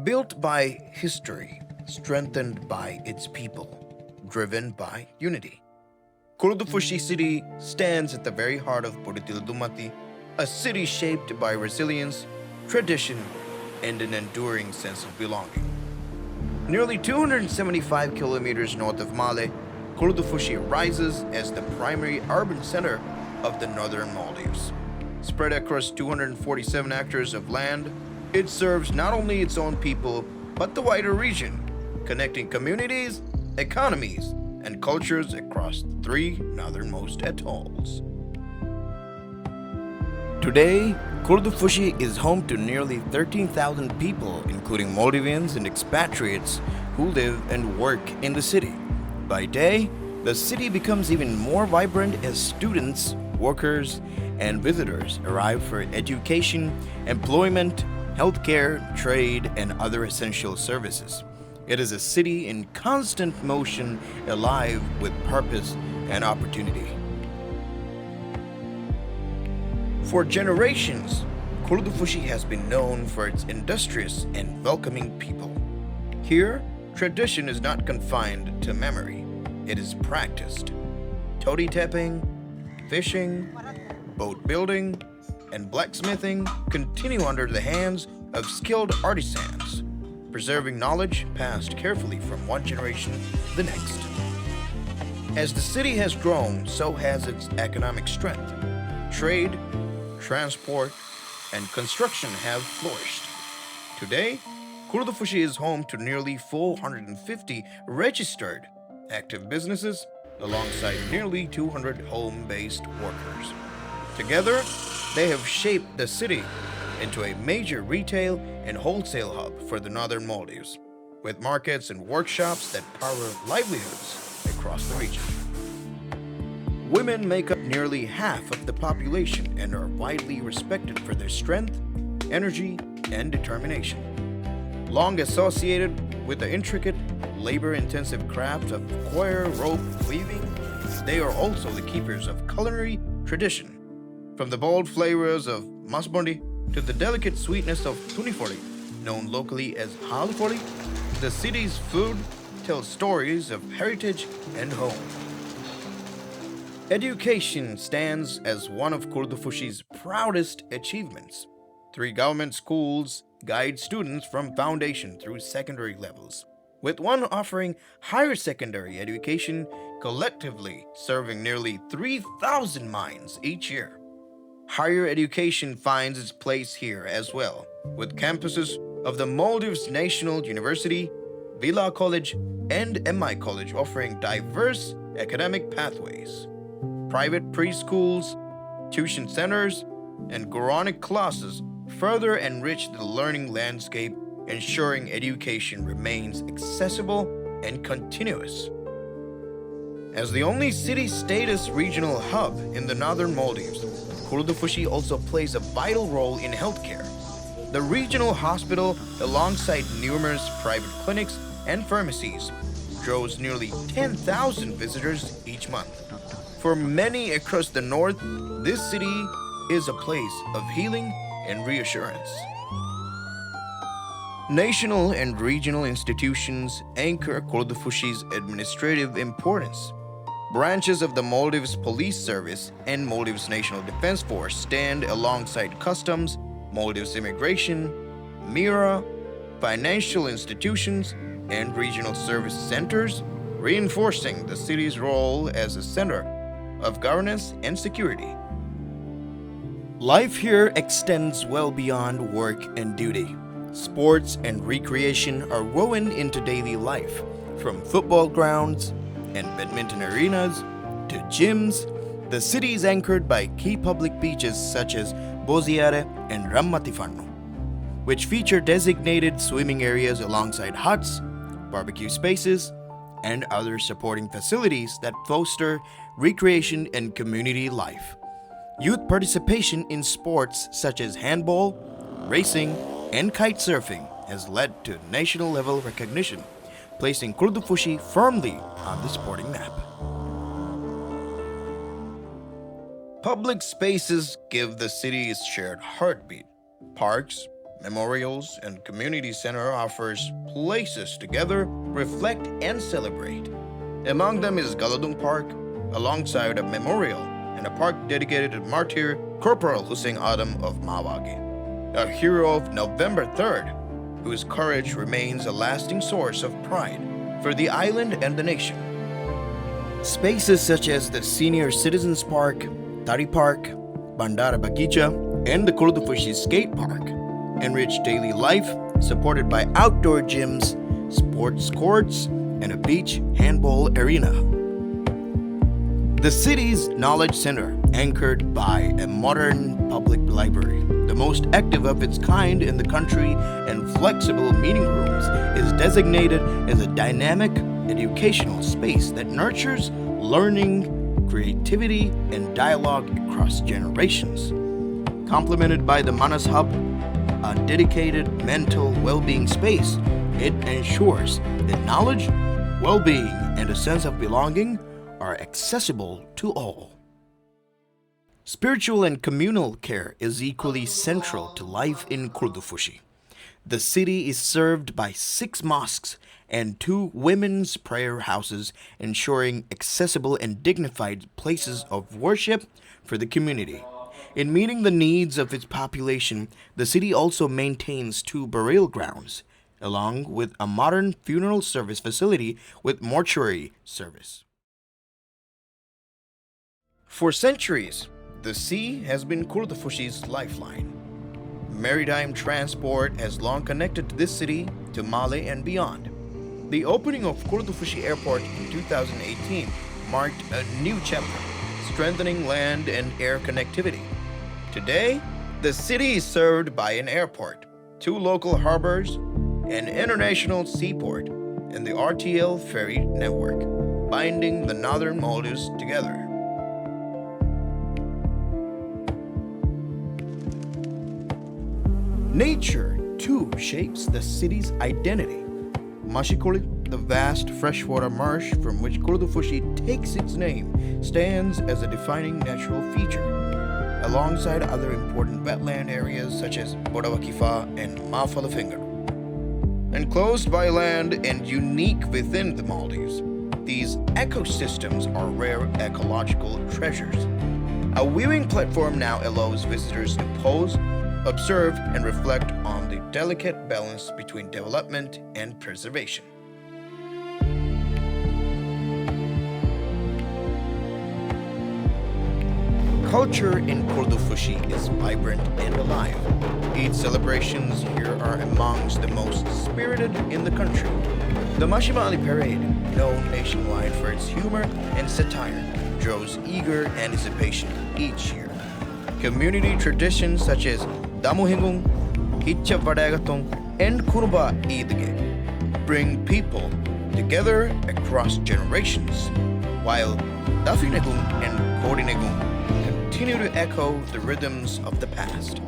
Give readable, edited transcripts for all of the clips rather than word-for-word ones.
Built by history, strengthened by its people, driven by unity. Kulhudhuffushi city stands at the very heart of Pudutiludumati, a city shaped by resilience, tradition, and an enduring sense of belonging. Nearly 275 kilometers north of Male, Kulhudhuffushi rises as the primary urban center of the northern Maldives. Spread across 247 hectares of land, it serves not only its own people, but the wider region, connecting communities, economies, and cultures across the three northernmost atolls. Today, Kulhudhuffushi is home to nearly 13,000 people, including Maldivians and expatriates who live and work in the city. By day, the city becomes even more vibrant as students, workers, and visitors arrive for education, employment, healthcare, trade, and other essential services. It is a city in constant motion, alive with purpose and opportunity. For generations, Kulhudhuffushi has been known for its industrious and welcoming people. Here, tradition is not confined to memory, it is practiced. Todi tapping, fishing, boat building, and blacksmithing continue under the hands of skilled artisans, preserving knowledge passed carefully from one generation to the next. As the city has grown, so has its economic strength. Trade, transport, and construction have flourished. Today, Kulhudhuffushi is home to nearly 450 registered active businesses alongside nearly 200 home-based workers. Together, they have shaped the city into a major retail and wholesale hub for the northern Maldives, with markets and workshops that power livelihoods across the region. Women make up nearly half of the population and are widely respected for their strength, energy, and determination. Long associated with the intricate, labor-intensive craft of coir rope weaving, they are also the keepers of culinary tradition. From the bold flavors of masbondi to the delicate sweetness of tunifoli, known locally as halifoli, the city's food tells stories of heritage and home. Education stands as one of Kulhudhuffushi's proudest achievements. 3 government schools guide students from foundation through secondary levels, with one offering higher secondary education, collectively serving nearly 3,000 minds each year. Higher education finds its place here as well, with campuses of the Maldives National University, Villa College, and MI College offering diverse academic pathways. Private preschools, tuition centers, and Quranic classes further enrich the learning landscape, ensuring education remains accessible and continuous. As the only city-status regional hub in the northern Maldives, Kulhudhuffushi also plays a vital role in healthcare. The regional hospital, alongside numerous private clinics and pharmacies, draws nearly 10,000 visitors each month. For many across the north, this city is a place of healing and reassurance. National and regional institutions anchor Kulhudhuffushi's administrative importance. Branches of the Maldives Police Service and Maldives National Defense Force stand alongside customs, Maldives immigration, MIRA, financial institutions, and regional service centers, reinforcing the city's role as a center of governance and security. Life here extends well beyond work and duty. Sports and recreation are woven into daily life, from football grounds and badminton arenas to gyms. The city is anchored by key public beaches such as Boziare and Rammatifano, which feature designated swimming areas alongside huts, barbecue spaces, and other supporting facilities that foster recreation and community life. Youth participation in sports such as handball, racing, and kite surfing has led to national level recognition, placing Kulhudhuffushi firmly on the sporting map. Public spaces give the city its shared heartbeat. Parks, memorials, and community center offers places to gather, reflect, and celebrate. Among them is Galadung Park, alongside a memorial and a park dedicated to martyr Corporal Hussein Adam of Mawagi, a hero of November 3rd, whose courage remains a lasting source of pride for the island and the nation. Spaces such as the Senior Citizens Park, Tari Park, Bandara Bagicha, and the Kulhudhuffushi Skate Park enrich daily life, supported by outdoor gyms, sports courts, and a beach handball arena. The city's knowledge center, anchored by a modern public library, the most active of its kind in the country, and flexible meeting rooms, is designated as a dynamic educational space that nurtures learning, creativity, and dialogue across generations. Complemented by the Manas Hub, a dedicated mental well-being space, it ensures that knowledge, well-being, and a sense of belonging are accessible to all. Spiritual and communal care is equally central to life in Kulhudhuffushi. The city is served by 6 mosques and 2 women's prayer houses, ensuring accessible and dignified places of worship for the community. In meeting the needs of its population, the city also maintains 2 burial grounds, along with a modern funeral service facility with mortuary service. For centuries, the sea has been Kulhudhuffushi's lifeline. Maritime transport has long connected this city to Male and beyond. The opening of Kulhudhuffushi Airport in 2018 marked a new chapter, strengthening land and air connectivity. Today, the city is served by an airport, 2 local harbors, an international seaport, and the RTL ferry network, binding the northern Maldives together. Nature, too, shapes the city's identity. Mashikoli, the vast freshwater marsh from which Kulhudhuffushi takes its name, stands as a defining natural feature, alongside other important wetland areas such as Bodawakifa and Mafalafingar. Enclosed by land and unique within the Maldives, these ecosystems are rare ecological treasures. A viewing platform now allows visitors to pose, observe, and reflect on the delicate balance between development and preservation. Culture in Kulhudhuffushi is vibrant and alive. Eid celebrations here are amongst the most spirited in the country. The Mashimali Parade, known nationwide for its humor and satire, draws eager anticipation each year. Community traditions such as Damuhingung, Hitcha Vadagatong, and Kuruba Idge bring people together across generations, while Dafinegung and Kodinegung continue to echo the rhythms of the past.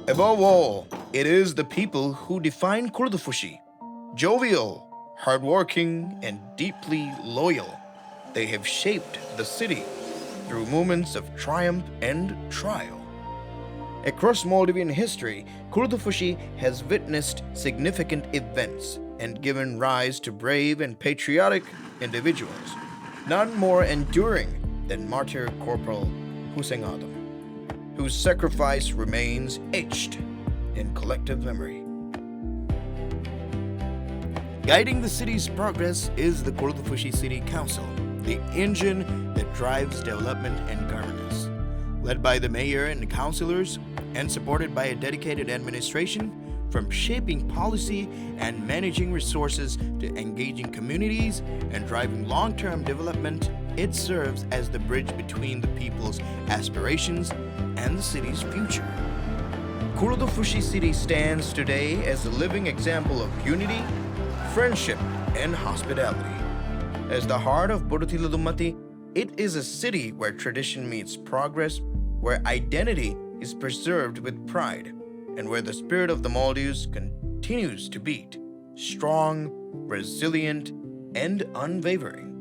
Above all, it is the people who define Kulhudhuffushi. Jovial, hardworking, and deeply loyal, they have shaped the city through moments of triumph and trial. Across Maldivian history, Kulhudhuffushi has witnessed significant events and given rise to brave and patriotic individuals, none more enduring than martyr Corporal Hussein Adam, whose sacrifice remains etched in collective memory. Guiding the city's progress is the Kulhudhuffushi City Council, the engine that drives development and governance. Led by the mayor and councillors, and supported by a dedicated administration, from shaping policy and managing resources to engaging communities and driving long-term development, it serves as the bridge between the people's aspirations and the city's future. Kulhudhuffushi City stands today as a living example of unity, friendship, and hospitality. As the heart of Bodotiladumati, it is a city where tradition meets progress, where identity is preserved with pride, and where the spirit of the Maldives continues to beat, strong, resilient, and unwavering.